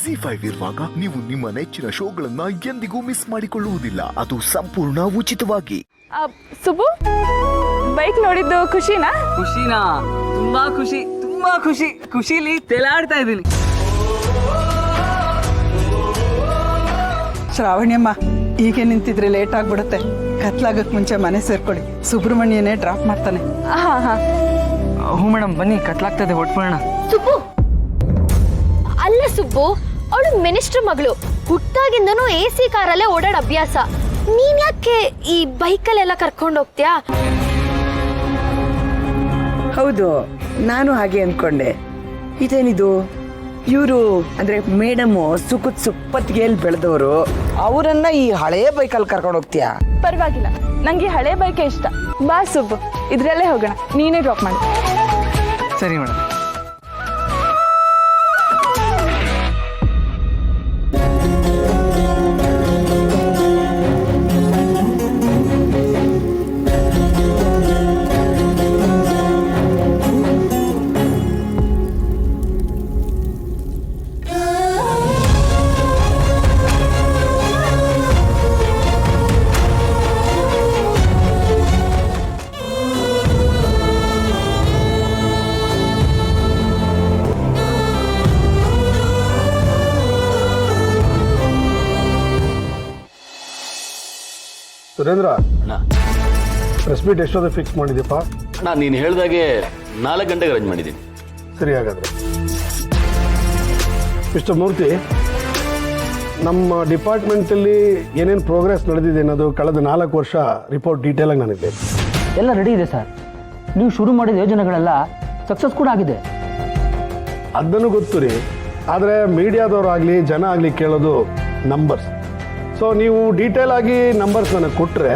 ZEE5 ಇರುವಾಗ ನೀವು ನಿಮ್ಮ ನೆಚ್ಚಿನ ಶೋಗಳನ್ನ ಎಂದಿಗೂ ಮಿಸ್ ಮಾಡಿಕೊಳ್ಳುವುದಿಲ್ಲ. ಅದು ಸಂಪೂರ್ಣ ಉಚಿತವಾಗಿ. ಸುಬ್ಬು, ಬೈಕ್ ನೋಡಿದ್ದು ಖುಷಿನಾ? ಖುಷಿನಾ? ತುಂಬಾ ಖುಷಿ. ಖುಷಿಲಿ ತೇಲಾಡ್ತಾ ಇದ್ದೀನಿ. ಶ್ರಾವಣಿಯಮ್ಮ, ಹೀಗೆ ನಿಂತಿದ್ರೆ ಲೇಟ್ ಆಗ್ಬಿಡುತ್ತೆ. ಕತ್ಲಾಗಕ್ ಮುಂಚೆ ಮನೆ ಸೇರ್ಕೊಳ್ಳಿ. ಸುಬ್ರಹ್ಮಣ್ಯನೇ ಡ್ರಾಪ್ ಮಾಡ್ತಾನೆ. ಹಾ. ಹ್ಞೂ ಮೇಡಮ್, ಬನ್ನಿ, ಕತ್ಲಾಗ್ತದೆ, ಹೊಟ್ಬಿಡೋಣ. ಸುಬ್ಬು, ಅಲ್ಲ ಸುಬ್ಬು, ಅವಳು ಮಿನಿಸ್ಟರ್ ಮಗಳು. ಹುಟ್ಟಾಗಿಂದನೂ AC ಕಾರಲ್ಲೇ ಓಡಾಡ ಅಭ್ಯಾಸ. ನೀನ್ ಯಾಕೆ ಈ ಬೈಕಲ್ಲೆಲ್ಲ ಕರ್ಕೊಂಡು ಹೋಗ್ತೀಯಾ? ಹೌದು, ನಾನು ಹಾಗೆ ಅನ್ಕೊಂಡೆ. ಇದೇನಿದು, ಇವರು ಅಂದ್ರೆ ಮೇಡಮ್ ಸುಪ್ಪತ್ತಿಗೆಯಲ್ಲಿ ಬೆಳೆದವರು, ಅವರನ್ನ ಈ ಹಳೇ ಬೈಕಲ್ಲಿ ಕರ್ಕೊಂಡು ಹೋಗ್ತೀಯಾ? ಪರವಾಗಿಲ್ಲ, ನಂಗೆ ಹಳೆ ಬೈಕೆ ಇಷ್ಟ. ಬಾ ಸುಬ್ಬು, ಇದ್ರಲ್ಲೇ ಹೋಗೋಣ. ನೀನೇ ಡ್ರಾಪ್ ಮಾಡಿ. ಸರಿ ಮೇಡಮ್. ಸುರೇಂದ್ರ, ಪ್ರೆಸ್ ಮೀಟ್ ಎಷ್ಟೊಂದು ಫಿಕ್ಸ್ ಮಾಡಿದ್ಯಪ್ಪ? ಅಣ್ಣ, ನೀನು ಹೇಳ್ದಾಗೆ 4 ಗಂಟೆಗೆ ಅರೇಂಜ್ ಮಾಡಿದ್ದೀನಿ. ಸರಿ, ಹಾಗಾದ್ರೆ ಮಿಸ್ಟರ್ ಮೂರ್ತಿ, ನಮ್ಮ ಡಿಪಾರ್ಟ್ಮೆಂಟಲ್ಲಿ ಏನೇನು ಪ್ರೋಗ್ರೆಸ್ ನಡೆದಿದೆ ಅನ್ನೋದು ಕಳೆದ 4 ವರ್ಷ ರಿಪೋರ್ಟ್ ಡೀಟೇಲಾಗಿ ನನಗೆ ಬೇಕು. ಎಲ್ಲ ರೆಡಿ ಇದೆ ಸರ್. ನೀವು ಶುರು ಮಾಡಿದ ಯೋಜನೆಗಳೆಲ್ಲ ಸಕ್ಸಸ್ ಕೂಡ ಆಗಿದೆ. ಅದನ್ನು ಗೊತ್ತು ರೀ, ಆದರೆ ಮೀಡಿಯಾದವರಾಗಲಿ ಜನ ಆಗಲಿ ಕೇಳೋದು ನಂಬರ್ಸ್. ಸೊ ನೀವು ಡೀಟೇಲ್ ಆಗಿ ನಂಬರ್ಸ್ ನನಗೆ ಕೊಟ್ಟರೆ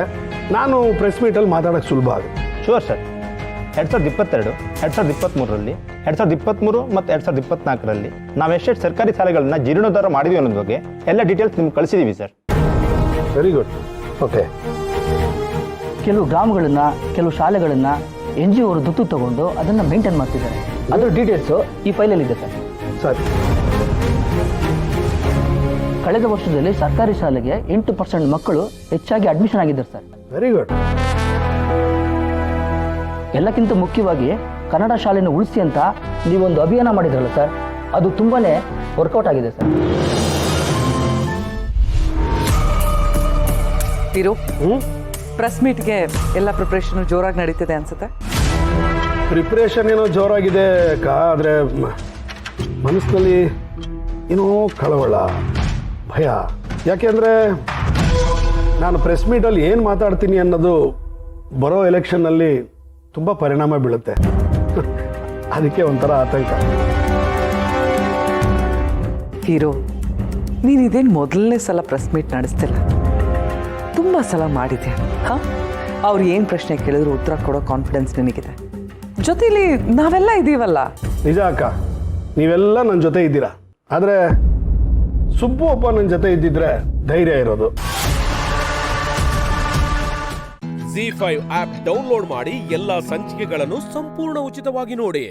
ನಾನು ಪ್ರೆಸ್ ಮೀಟಲ್ಲಿ ಮಾತಾಡೋಕ್ಕೆ ಸುಲಭ ಆಗುತ್ತೆ. Sure sir. 2022, 2023ರಲ್ಲಿ, 2023 ಮತ್ತು 2024ರಲ್ಲಿ ನಾವು ಎಷ್ಟೆಷ್ಟು ಸರ್ಕಾರಿ ಶಾಲೆಗಳನ್ನ ಜೀರ್ಣೋದ್ಧಾರ ಮಾಡಿದ್ವಿ ಅನ್ನೋದ್ರ ಬಗ್ಗೆ ಎಲ್ಲ ಡೀಟೇಲ್ಸ್ ನಿಮ್ಗೆ ಕಳಿಸಿದ್ದೀವಿ ಸರ್. Very good. ಓಕೆ. ಕೆಲವು ಗ್ರಾಮಗಳನ್ನ, ಕೆಲವು ಶಾಲೆಗಳನ್ನ NGO ಅವರು ದತ್ತು ತಗೊಂಡು ಅದನ್ನು ಮೇಂಟೈನ್ ಮಾಡ್ತಿದ್ದಾರೆ. ಅದರ ಡೀಟೇಲ್ಸು ಈ ಫೈಲಲ್ಲಿ ಇದೆ ಸರ್. ಸರಿ. ಕಳೆದ ವರ್ಷದಲ್ಲಿ ಸರ್ಕಾರಿ ಶಾಲೆಗೆ 8% ಮಕ್ಕಳು ಹೆಚ್ಚಾಗಿ ಅಡ್ಮಿಷನ್ ಆಗಿದ್ದಾರೆ ಸರ್. Very good. ಎಲ್ಲಕ್ಕಿಂತ ಮುಖ್ಯವಾಗಿ ಕನ್ನಡ ಶಾಲೆಯನ್ನು ಉಳಿಸಿ ಅಂತ ನೀವೊಂದು ಅಭಿಯಾನ ಮಾಡಿದ್ರಲ್ಲ ಸರ್, ಅದು ತುಂಬಾನೇ ವರ್ಕೌಟ್ ಆಗಿದೆ ಸರ್. ಇರು, ಪ್ರೆಸ್ ಮೀಟ್ಗೆ ಎಲ್ಲ ಪ್ರಿಪ್ರೇಷನ್ ಜೋರಾಗಿ ನಡೀತಿದೆ ಅನ್ಸುತ್ತೆ. ಪ್ರಿಪ್ರೇಷನ್ ಏನೋ ಜೋರಾಗಿದೆ ಅಕ್ಕ, ಆದರೆ ಮನಸ್ಸಿನಲ್ಲಿ ಏನೋ ಕಳವಳ, ಭಯ. ಯಾಕೆಂದರೆ ನಾನು ಪ್ರೆಸ್ ಮೀಟಲ್ಲಿ ಏನು ಮಾತಾಡ್ತೀನಿ ಅನ್ನೋದು ಬರೋ ಎಲೆಕ್ಷನ್ನಲ್ಲಿ ತುಂಬ ಪರಿಣಾಮ ಬೀಳುತ್ತೆ. ಅದಕ್ಕೆ ಒಂಥರ ಆತಂಕ. ಹೀರೋ, ನೀನು ಇದೇನು ಮೊದಲನೇ ಸಲ ಪ್ರೆಸ್ ಮೀಟ್ ನಡೆಸ್ತಿಲ್ಲ, ತುಂಬ ಸಲ ಮಾಡಿದ್ಯಾ. ಹಾಂ, ಅವ್ರು ಏನು ಪ್ರಶ್ನೆ ಕೇಳಿದ್ರು ಉತ್ತರ ಕೊಡೋ ಕಾನ್ಫಿಡೆನ್ಸ್ ನಿನಗಿದೆ. ಜೊತೆಲಿ ನಾವೆಲ್ಲ ಇದ್ದೀವಲ್ಲ. ನಿಜ ಅಕ್ಕ, ನೀವೆಲ್ಲ ನನ್ನ ಜೊತೆ ಇದ್ದೀರಾ. ಆದರೆ ಸುಬ್ಬು ಒಬ್ಬ ನನ್ನ ಜೊತೆ ಇದ್ದಿದ್ರೆ ಧೈರ್ಯ ಇರೋದು. ZEE5 ಆಪ್ ಡೌನ್ಲೋಡ್ ಮಾಡಿ ಎಲ್ಲಾ ಸಂಚಿಕೆಗಳನ್ನು ಸಂಪೂರ್ಣ ಉಚಿತವಾಗಿ ನೋಡಿ.